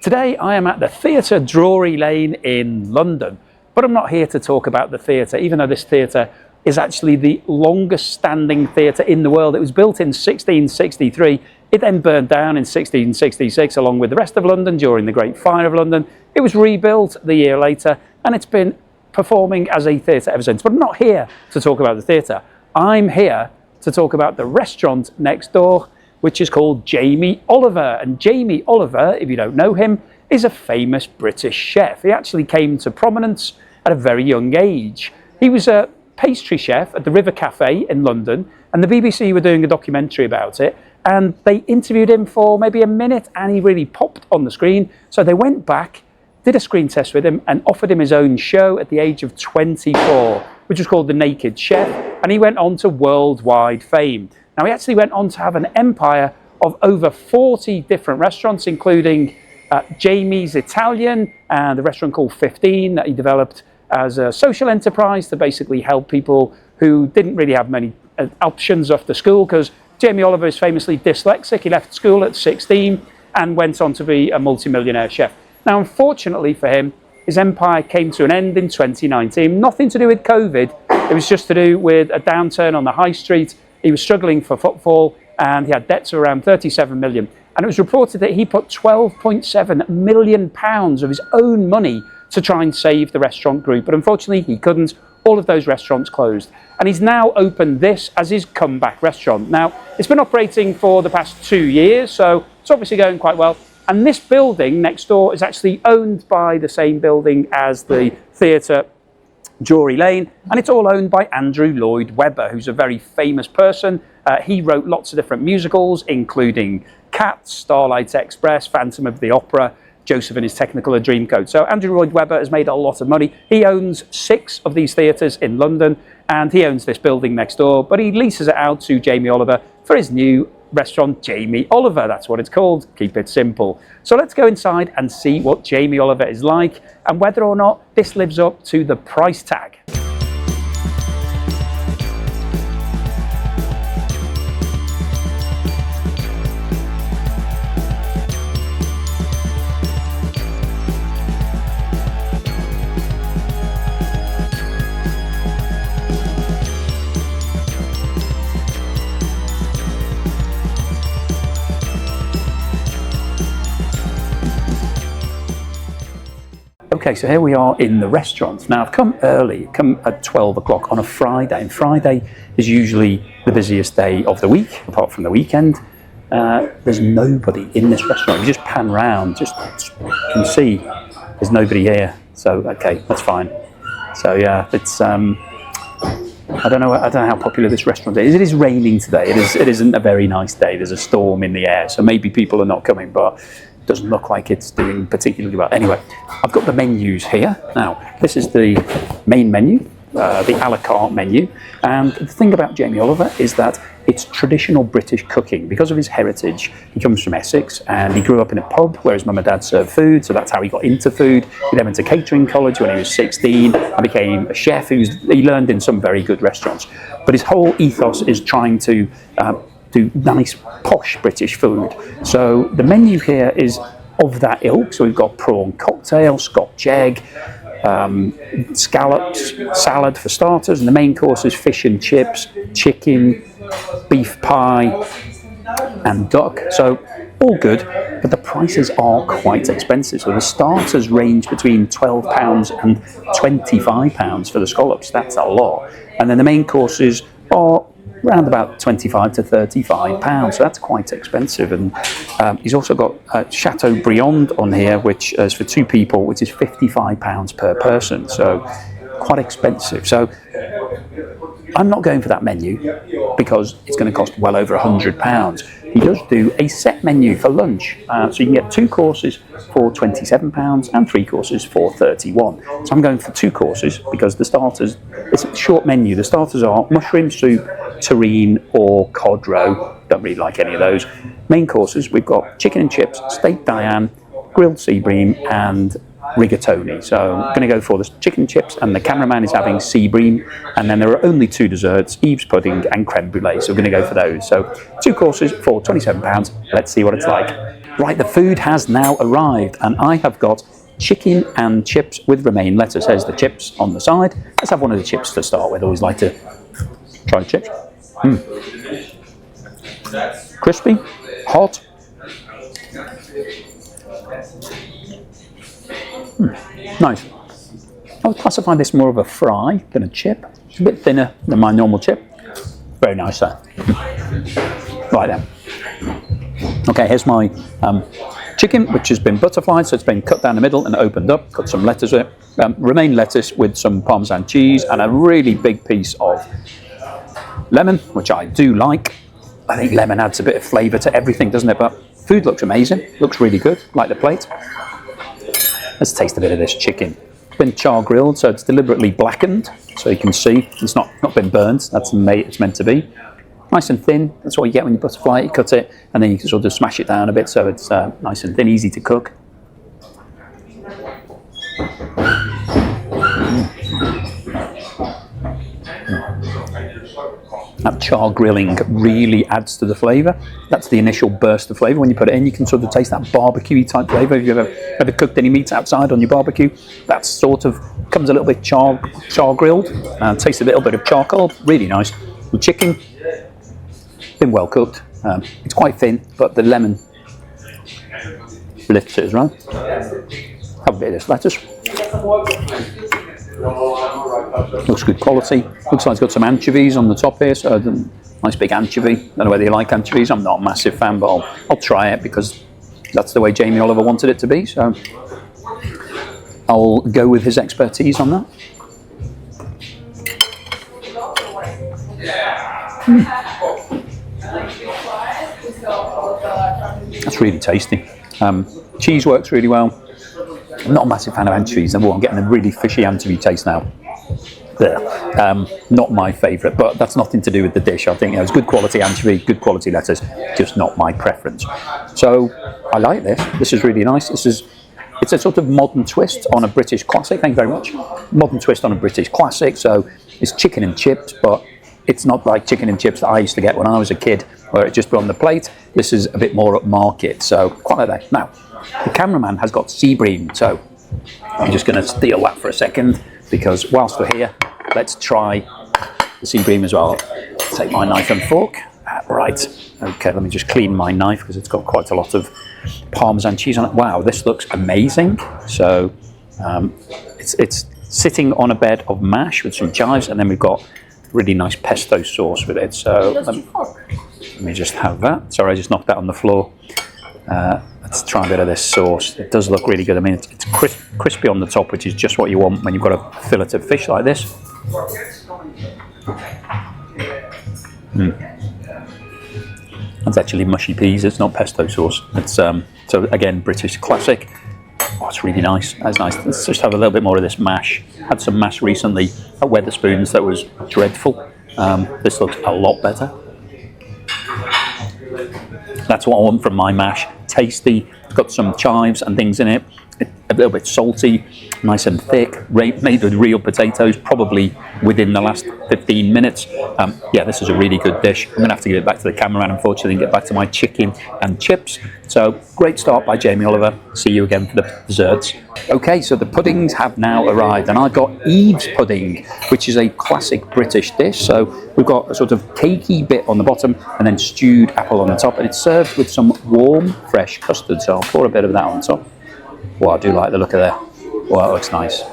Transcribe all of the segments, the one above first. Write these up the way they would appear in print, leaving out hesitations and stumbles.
Today I am at the Theatre Drury Lane in London, but I'm not here to talk about the theatre, even though this theatre is actually the longest standing theatre in the world. It was built in 1663, it then burned down in 1666 along with the rest of London during the Great Fire of London. It was rebuilt the year later and it's been performing as a theatre ever since. But I'm not here to talk about the theatre, I'm here to talk about the restaurant next door, which is called Jamie Oliver. And Jamie Oliver, if you don't know him, is a famous British chef. He actually came to prominence at a very young age. He was a pastry chef at the River Cafe in London, and the BBC were doing a documentary about it, and they interviewed him for maybe a minute, and he really popped on the screen. So they went back, did a screen test with him, and offered him his own show at the age of 24, which was called The Naked Chef, and he went on to worldwide fame. Now, he actually went on to have an empire of over 40 different restaurants, including Jamie's Italian and the restaurant called 15 that he developed as a social enterprise to basically help people who didn't really have many options after school, because Jamie Oliver is famously dyslexic. He left school at 16 and went on to be a multimillionaire chef. Now, unfortunately for him, his empire came to an end in 2019. Nothing to do with COVID. It was just to do with a downturn on the high street. He was struggling for footfall and he had debts of around 37 million. And it was reported that he put £12.7 million of his own money to try and save the restaurant group. But unfortunately, he couldn't. All of those restaurants closed. And he's now opened this as his comeback restaurant. Now, it's been operating for the past 2 years, so it's obviously going quite well. And this building next door is actually owned by the same building as the Theatre Drury Lane, and it's all owned by Andrew Lloyd Webber, who's a very famous person. He wrote lots of different musicals, including Cats, Starlight Express, Phantom of the Opera, Joseph and His Technicolor Dreamcoat. So Andrew Lloyd Webber has made a lot of money. He owns 6 of these theatres in London, and he owns this building next door, but he leases it out to Jamie Oliver for his new restaurant, Jamie Oliver. That's what it's called. Keep it simple. So let's go inside and see what Jamie Oliver is like and whether or not this lives up to the price tag. Okay, so here we are in the restaurant. Now, I've come early, come at 12 o'clock on a Friday, and Friday is usually the busiest day of the week, apart from the weekend. There's nobody in this restaurant. You just pan round, just you can see there's nobody here. So, okay, that's fine. So, yeah, it's, I don't know how popular this restaurant is. It is raining today. It isn't a very nice day. There's a storm in the air, so maybe people are not coming, but doesn't look like it's doing particularly well. Anyway, I've got the menus here. Now, this is the main menu, the a la carte menu. And the thing about Jamie Oliver is that it's traditional British cooking. Because of his heritage, he comes from Essex and he grew up in a pub where his mum and dad served food, so that's how he got into food. He then went to catering college when he was 16 and became a chef. He learned in some very good restaurants. But his whole ethos is trying to do nice, posh British food. So the menu here is of that ilk. So we've got prawn cocktail, Scotch egg, scallops, salad for starters, and the main course is fish and chips, chicken, beef pie, and duck. So all good, but the prices are quite expensive. So the starters range between £12 and £25 for the scallops. That's a lot. And then the main courses are around about £25 to £35, so that's quite expensive. And he's also got Chateaubriand on here, which is for 2 people, which is £55 per person, so quite expensive. So I'm not going for that menu because it's going to cost well over £100. He does do a set menu for lunch, so you can get 2 courses for £27 and 3 courses for £31. So I'm going for 2 courses because the starters, it's a short menu. The starters are mushroom soup, terrine or cod roe. Don't really like any of those. Main courses, we've got chicken and chips, steak Diane, grilled sea bream and rigatoni. So I'm going to go for the chicken chips, and the cameraman is having sea bream, and then there are only 2 desserts, Eve's pudding and crème brûlée, so we're going to go for those. So 2 courses for £27. Let's see what it's like. Right, the food has now arrived, and I have got chicken and chips with romaine lettuce. There's the chips on the side. Let's have one of the chips to start with. I always like to try chips. Crispy, hot. Nice. I would classify this more of a fry than a chip. It's a bit thinner than my normal chip. Very nice there. Right then. Okay, here's my chicken, which has been butterflied, so it's been cut down the middle and opened up. Got some lettuce with it, romaine lettuce with some Parmesan cheese and a really big piece of lemon, which I do like. I think lemon adds a bit of flavour to everything, doesn't it? But food looks amazing. Looks really good. Like the plate. Let's taste a bit of this chicken. It's been char grilled, so it's deliberately blackened, so you can see it's not been burnt. That's it's meant to be. Nice and thin. That's what you get when you butterfly it. You cut it, and then you can sort of smash it down a bit, so it's nice and thin, easy to cook. That char grilling really adds to the flavour. That's the initial burst of flavour. When you put it in, you can sort of taste that barbecue type flavour. If you've ever cooked any meat outside on your barbecue, that sort of comes a little bit char grilled and tastes a little bit of charcoal. Really nice. The chicken, been well cooked. It's quite thin, but the lemon lifts it as well. Have a bit of this lettuce. Looks good quality. Looks like it's got some anchovies on the top here, so nice big anchovy. Don't know whether you like anchovies. I'm not a massive fan, but I'll try it because that's the way Jamie Oliver wanted it to be. So I'll go with his expertise on that. That's really tasty. Cheese works really well. I'm not a massive fan of anchovies. I'm getting a really fishy anchovy taste now. Not my favourite, but that's nothing to do with the dish. I think it's good quality anchovy, good quality lettuce, just not my preference. So I like this. This is really nice. It's a sort of modern twist on a British classic. Thank you very much. Modern twist on a British classic. So it's chicken and chips, but it's not like chicken and chips that I used to get when I was a kid, where it just put on the plate. This is a bit more upmarket, so quite like that. Now, the cameraman has got sea bream, so I'm just going to steal that for a second, because whilst we're here, let's try the sea bream as well. Take my knife and fork. Right, okay, let me just clean my knife because it's got quite a lot of Parmesan cheese on it. Wow, this looks amazing. So it's sitting on a bed of mash with some chives, and then we've got really nice pesto sauce with it. So let me just have that. Sorry, I just knocked that on the floor. Let's try a bit of this sauce. It does look really good. I mean, it's crispy on the top, which is just what you want when you've got a fillet of fish like this. That's actually mushy peas. It's not pesto sauce. It's so again, British classic. Oh, it's really nice. That's nice. Let's just have a little bit more of this mash. Had some mash recently at Wetherspoons that was dreadful. This looks a lot better. That's what I want from my mash. Tasty. It's got some chives and things in it. A little bit salty, nice and thick, made with real potatoes, probably within the last 15 minutes. Yeah, this is a really good dish. I'm going to have to give it back to the cameraman, unfortunately, and get back to my chicken and chips. So, great start by Jamie Oliver. See you again for the desserts. Okay, so the puddings have now arrived, and I've got Eve's pudding, which is a classic British dish. So, we've got a sort of cakey bit on the bottom, and then stewed apple on the top, and it's served with some warm, fresh custard. So, I'll pour a bit of that on top. Well, I do like the look of that. Well, that looks nice.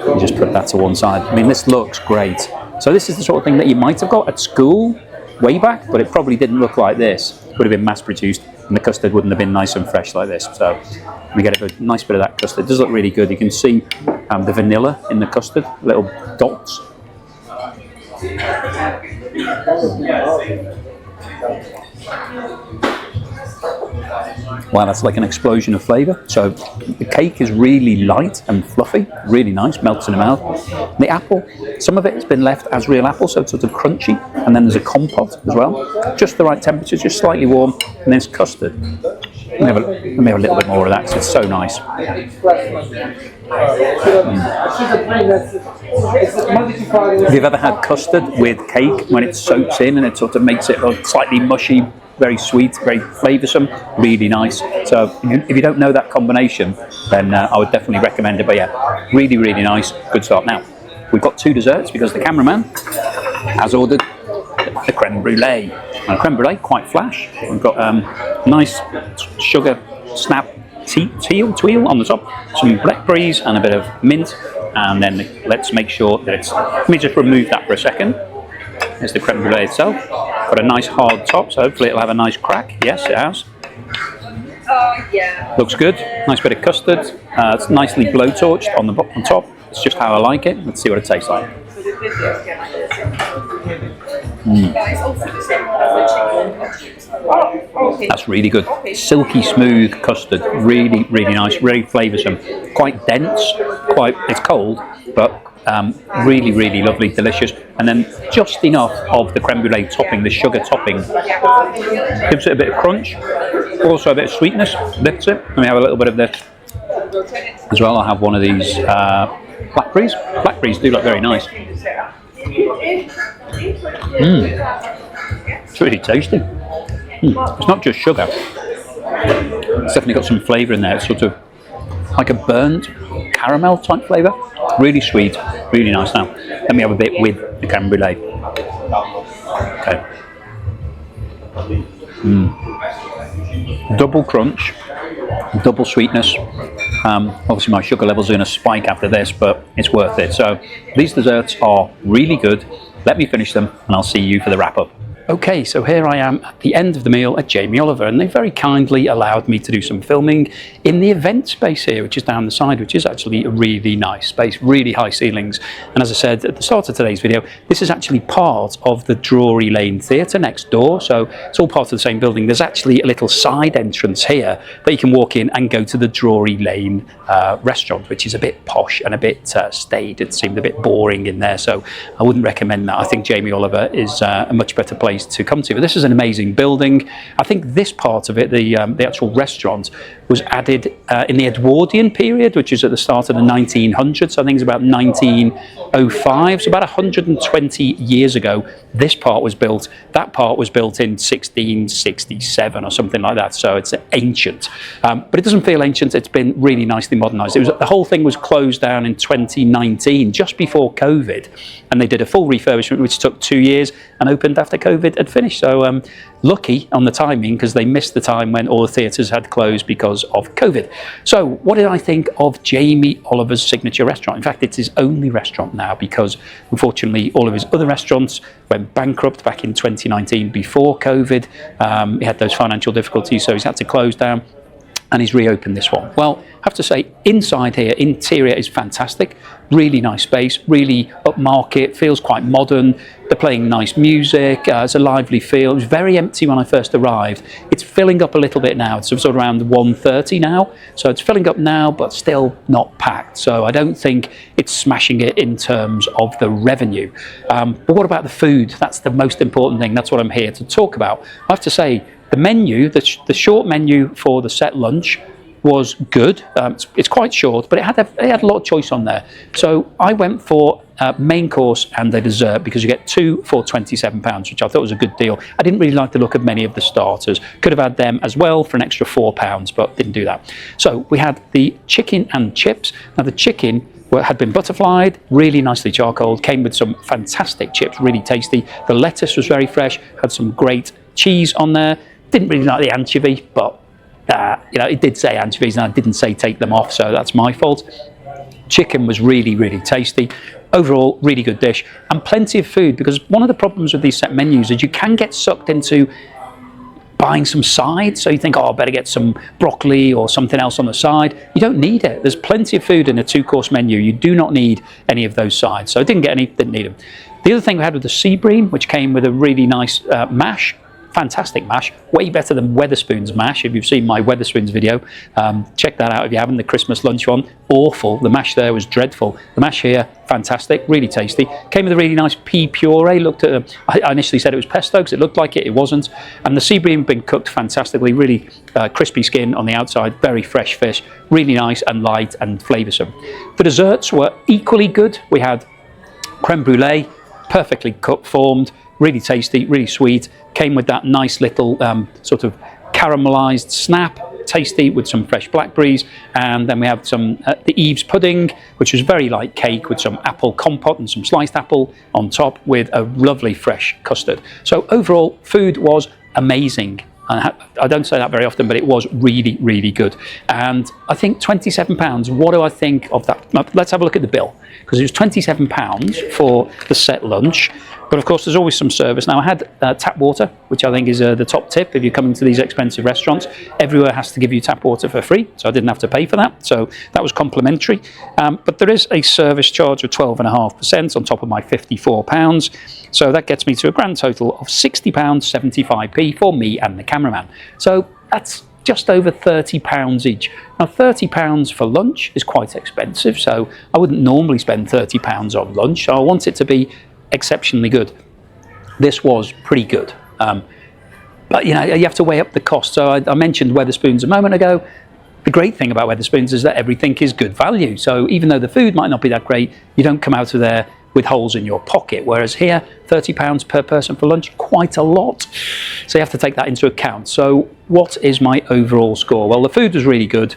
You just put that to one side. I mean, this looks great. So this is the sort of thing that you might have got at school way back, but it probably didn't look like this. It would have been mass-produced, and the custard wouldn't have been nice and fresh like this. So we get a nice bit of that custard. It does look really good. You can see the vanilla in the custard, little dots. Wow, that's like an explosion of flavour. So the cake is really light and fluffy, really nice, melts in the mouth. The apple, some of it has been left as real apple, so it's sort of crunchy, and then there's a compote as well. Just the right temperature, just slightly warm, and there's custard. Let me have a little bit more of that because it's so nice. Have you ever had custard with cake when it soaks in and it sort of makes it slightly mushy, very sweet, very flavoursome, really nice. So if you don't know that combination, then I would definitely recommend it. But yeah, really, really nice, good start. Now, we've got 2 desserts because the cameraman has ordered the crème brûlée. Now, crème brûlée, quite flash. We've got nice sugar snap tweel on the top, some blackberries and a bit of mint, and then let's make sure that it's, let me just remove that for a second. There's the crème brûlée itself. Got a nice hard top, so hopefully it'll have a nice crack. Yes, it has. Yeah. Looks good. Nice bit of custard. It's nicely blowtorched on the top. It's just how I like it. Let's see what it tastes like. That's really good. Silky smooth custard. Really, really nice. Really flavoursome. Quite dense. It's cold, but really, really lovely, delicious. And then just enough of the crème brûlée topping, the sugar topping, gives it a bit of crunch. Also a bit of sweetness. Lifts it. Let me have a little bit of this as well. I'll have one of these blackberries. Blackberries do look very nice. It's really tasty. It's not just sugar. It's definitely got some flavour in there. It's sort of like a burnt caramel type flavour. Really sweet, really nice. Now, let me have a bit with the crème brûlée. Okay. Double crunch, double sweetness. Obviously my sugar levels are going to spike after this, but it's worth it. So these desserts are really good. Let me finish them and I'll see you for the wrap up. Okay, so here I am at the end of the meal at Jamie Oliver, and they very kindly allowed me to do some filming in the event space here, which is down the side, which is actually a really nice space, really high ceilings. And as I said at the start of today's video, this is actually part of the Drury Lane Theatre next door, so it's all part of the same building. There's actually a little side entrance here that you can walk in and go to the Drury Lane restaurant, which is a bit posh and a bit staid. It seemed a bit boring in there, so I wouldn't recommend that. I think Jamie Oliver is a much better place to come to. But this is an amazing building. I think this part of it, the actual restaurant, was added in the Edwardian period, which is at the start of the 1900s. So I think it's about 1905, so about 120 years ago. This part was built. That part was built in 1667 or something like that. So it's ancient, but it doesn't feel ancient. It's been really nicely modernised. The whole thing was closed down in 2019, just before COVID, and they did a full refurbishment, which took 2 years, and opened after COVID had finished. So lucky on the timing, because they missed the time when all the theatres had closed because of COVID. So what did I think of Jamie Oliver's signature restaurant? In fact, it's his only restaurant now, because unfortunately all of his other restaurants went bankrupt back in 2019 before COVID. He had those financial difficulties, so he's had to close down, and he's reopened this one. Well, I have to say, inside here, interior is fantastic. Really nice space, really upmarket, feels quite modern. They're playing nice music, it's a lively feel. It was very empty when I first arrived. It's filling up a little bit now. It's sort of around 1:30 now. So it's filling up now, but still not packed. So I don't think it's smashing it in terms of the revenue. But what about the food? That's the most important thing. That's what I'm here to talk about. I have to say, the menu, the short menu for the set lunch, was good. It's quite short, but it had a lot of choice on there. So I went for main course and the dessert, because you get 2 for £27, which I thought was a good deal. I didn't really like the look of many of the starters. Could have had them as well for an extra £4, but didn't do that. So we had the chicken and chips. Now the chicken had been butterflied, really nicely charcoaled, came with some fantastic chips, really tasty. The lettuce was very fresh, had some great cheese on there. Didn't really like the anchovy, but it did say anchovies and I didn't say take them off, so that's my fault. Chicken was really, really tasty. Overall, really good dish, and plenty of food, because one of the problems with these set menus is you can get sucked into buying some sides. So you think, oh, I better get some broccoli or something else on the side. You don't need it. There's plenty of food in a 2-course menu. You do not need any of those sides. So I didn't get any, didn't need them. The other thing we had was the sea bream, which came with a really nice mash. Fantastic mash, way better than Wetherspoon's mash. If you've seen my Wetherspoon's video, check that out if you haven't. The Christmas lunch one, awful. The mash there was dreadful. The mash here, fantastic, really tasty. Came with a really nice pea puree. I initially said it was pesto because it looked like it wasn't. And the sea bream had been cooked fantastically, really crispy skin on the outside, very fresh fish, really nice and light and flavoursome. The desserts were equally good. We had crème brûlée, perfectly cut, formed, really tasty, really sweet. Came with that nice little sort of caramelized snap, tasty, with some fresh blackberries. And then we have some the Eve's pudding, which was very light cake with some apple compote and some sliced apple on top, with a lovely fresh custard. So overall, food was amazing. I don't say that very often, but it was really, really good. And I think £27, what do I think of that? Let's have a look at the bill, because it was £27 for the set lunch. But of course, there's always some service. Now, I had tap water, which I think is the top tip if you're coming to these expensive restaurants. Everywhere has to give you tap water for free, so I didn't have to pay for that. So that was complimentary. But there is a service charge of 12.5% on top of my £54. So that gets me to a grand total of £60.75 for me and the cameraman. So that's just over £30 each. Now, £30 for lunch is quite expensive, so I wouldn't normally spend £30 on lunch. So I want it to be exceptionally good. This was pretty good. But you know, you have to weigh up the cost. So I mentioned Wetherspoons a moment ago. The great thing about Wetherspoons is that everything is good value. So even though the food might not be that great, you don't come out of there with holes in your pocket. Whereas here, £30 per person for lunch, quite a lot. So you have to take that into account. So what is my overall score? Well, the food was really good.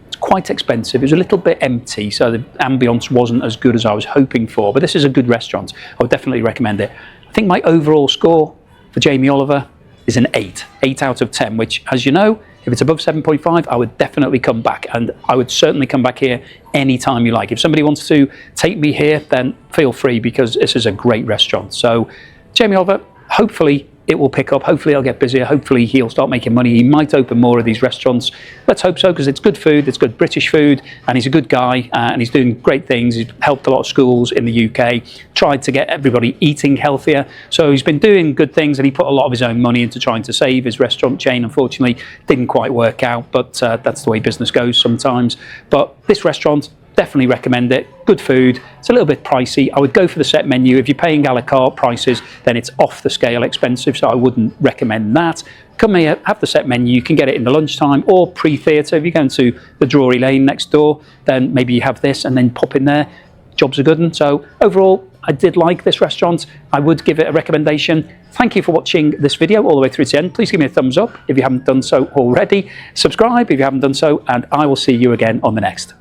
It's quite expensive. It was a little bit empty, so the ambience wasn't as good as I was hoping for. But this is a good restaurant. I would definitely recommend it. I think my overall score for Jamie Oliver is an 8. 8 out of 10, which, as you know, if it's above 7.5, I would definitely come back, and I would certainly come back here anytime you like. If somebody wants to take me here, then feel free, because this is a great restaurant. So Jamie Oliver, hopefully it will pick up. Hopefully I'll get busier. Hopefully he'll start making money. He might open more of these restaurants. Let's hope so, because it's good food. It's good British food, and he's a good guy, and he's doing great things. He's helped a lot of schools in the UK, tried to get everybody eating healthier. So he's been doing good things, and he put a lot of his own money into trying to save his restaurant chain. Unfortunately, didn't quite work out, but that's the way business goes sometimes. But this restaurant, definitely recommend it. Good food. It's a little bit pricey. I would go for the set menu. If you're paying a la carte prices, then it's off the scale expensive, so I wouldn't recommend that. Come here, have the set menu. You can get it in the lunchtime or pre-theatre. If you're going to the Drury Lane next door, then maybe you have this and then pop in there. Job's a good one. So overall, I did like this restaurant. I would give it a recommendation. Thank you for watching this video all the way through to the end. Please give me a thumbs up if you haven't done so already. Subscribe if you haven't done so, and I will see you again on the next.